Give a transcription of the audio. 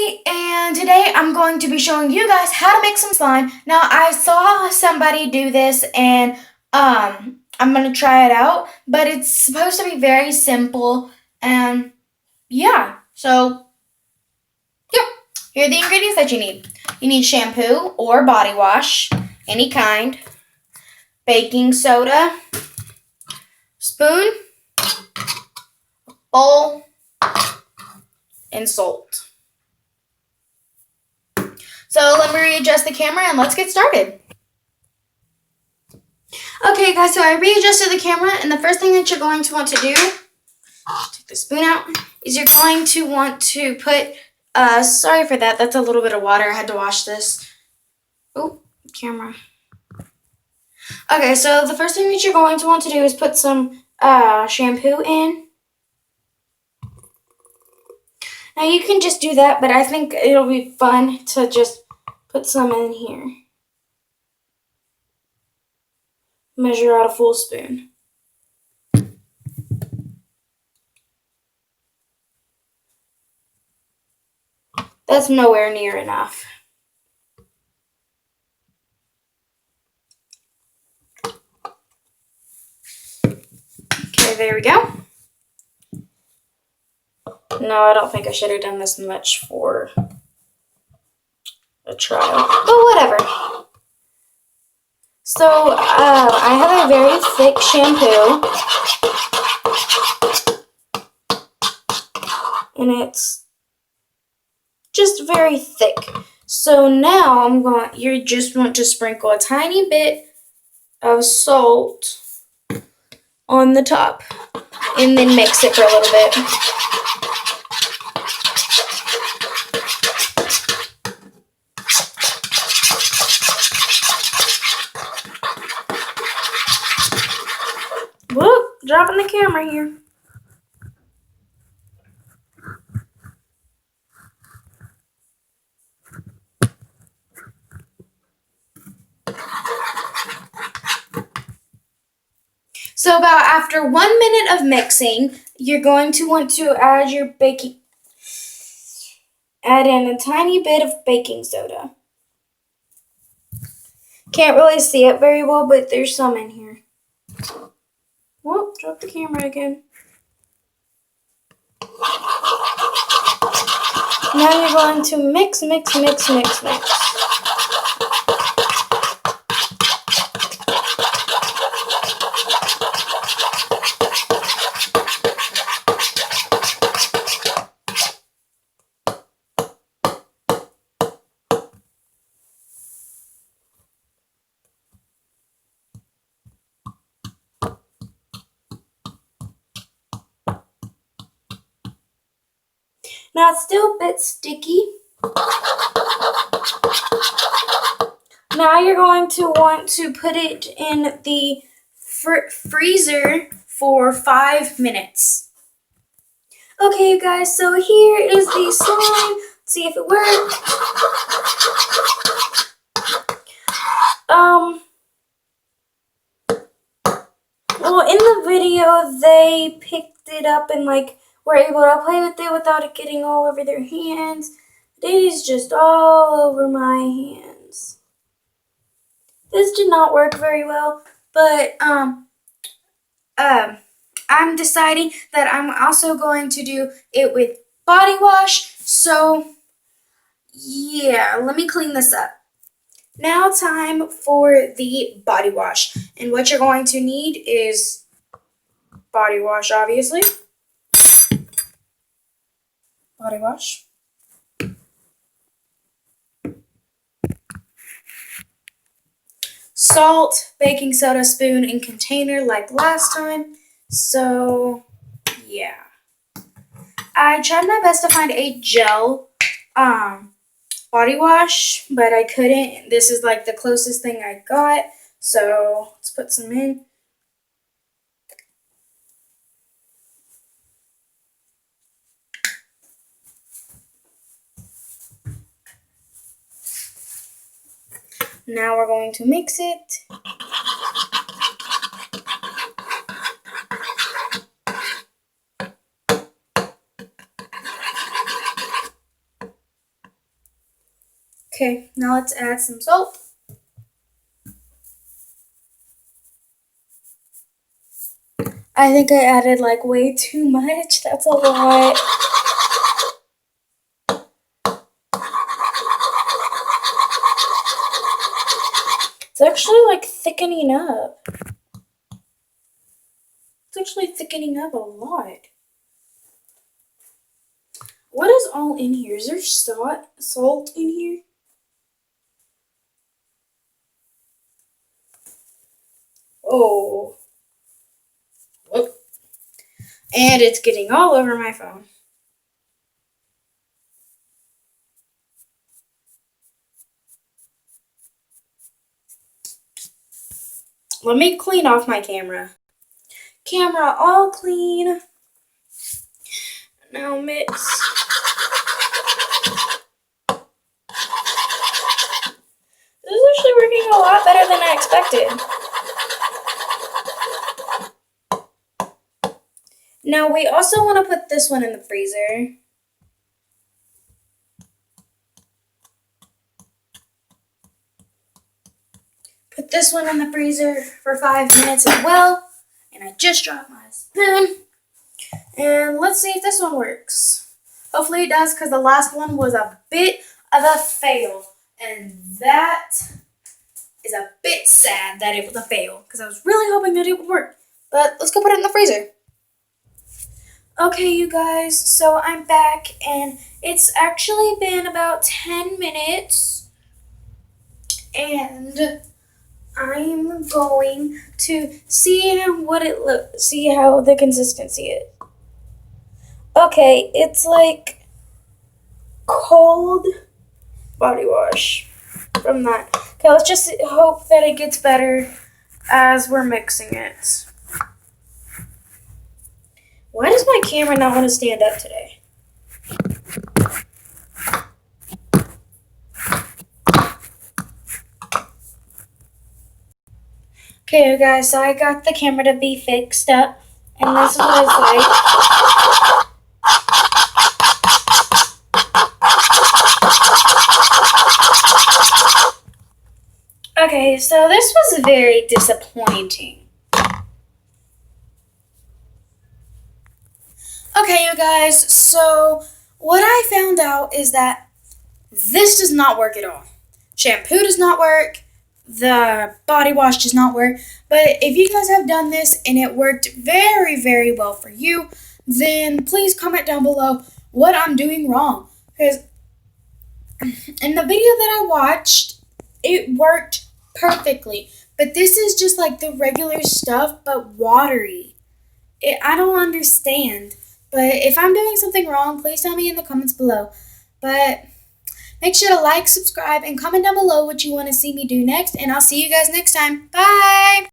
Emily, and today I'm going to be showing you guys how to make some slime. Now, I saw somebody do this, and I'm going to try it out, but it's supposed to be very simple, and yeah. So, yep, here are the ingredients that you need. You need shampoo or body wash, any kind, baking soda, spoon, bowl, and salt. So let me readjust the camera and let's get started. Okay guys, so I readjusted the camera, and the first thing that you're going to want to do, take the spoon out, is you're going to want to put, sorry for that, that's a little bit of water, I had to wash this. Oh, camera. Okay, so the first thing that you're going to want to do is put some shampoo in. Now you can just do that, but I think it'll be fun to just put some in here. Measure out a full spoon. That's nowhere near enough. Okay, there we go. No, I don't think I should have done this much for a trial, but whatever. So, I have a very thick shampoo, and it's just very thick. So now you just want to sprinkle a tiny bit of salt on the top, and then mix it for a little bit. Whoop, dropping the camera here. So about after 1 minute of mixing, you're going to want to add in a tiny bit of baking soda. Can't really see it very well, but there's some in here. Whoop, drop the camera again. Now you're going to mix. Now it's still a bit sticky. Now you're going to want to put it in the freezer for 5 minutes. Okay, you guys, so here is the slime. Let's see if it works. Well, in the video, they picked it up and were able to play with it without it getting all over their hands. It is just all over my hands. This did not work very well, but I'm deciding that I'm also going to do it with body wash. So yeah, let me clean this up. Now time for the body wash. And what you're going to need is body wash, obviously. Body wash. Salt, baking soda, spoon, and container like last time. So, yeah. I tried my best to find a gel body wash, but I couldn't. This is like the closest thing I got. So, let's put some in. Now we're going to mix it. Okay, now let's add some salt. I think I added like way too much. That's a lot. It's actually like thickening up. It's actually thickening up a lot. What is all in here? Is there salt in here? Oh. Whoop. And it's getting all over my phone. Let me clean off my camera. Camera all clean. Now mix. This is actually working a lot better than I expected. Now we also want to put this one in the freezer. Put this one in the freezer for 5 minutes as well. And I just dropped my spoon. And let's see if this one works. Hopefully it does, because the last one was a bit of a fail. And that is a bit sad that it was a fail, because I was really hoping that it would work. But let's go put it in the freezer. Okay, you guys, so I'm back, and it's actually been about 10 minutes. And I'm going to see see how the consistency is. Okay, it's like cold body wash from that. Okay, let's just hope that it gets better as we're mixing it. Why does my camera not want to stand up today? Okay, you guys, so I got the camera to be fixed up, and this is what it's like. Okay, so this was very disappointing. Okay, you guys, so what I found out is that this does not work at all. Shampoo does not work. The body wash does not work. But if you guys have done this and it worked very, very well for you, then please comment down below what I'm doing wrong. Because in the video that I watched, it worked perfectly. But this is just like the regular stuff, but watery. I don't understand. But if I'm doing something wrong, please tell me in the comments below. But make sure to like, subscribe, and comment down below what you want to see me do next. And I'll see you guys next time. Bye!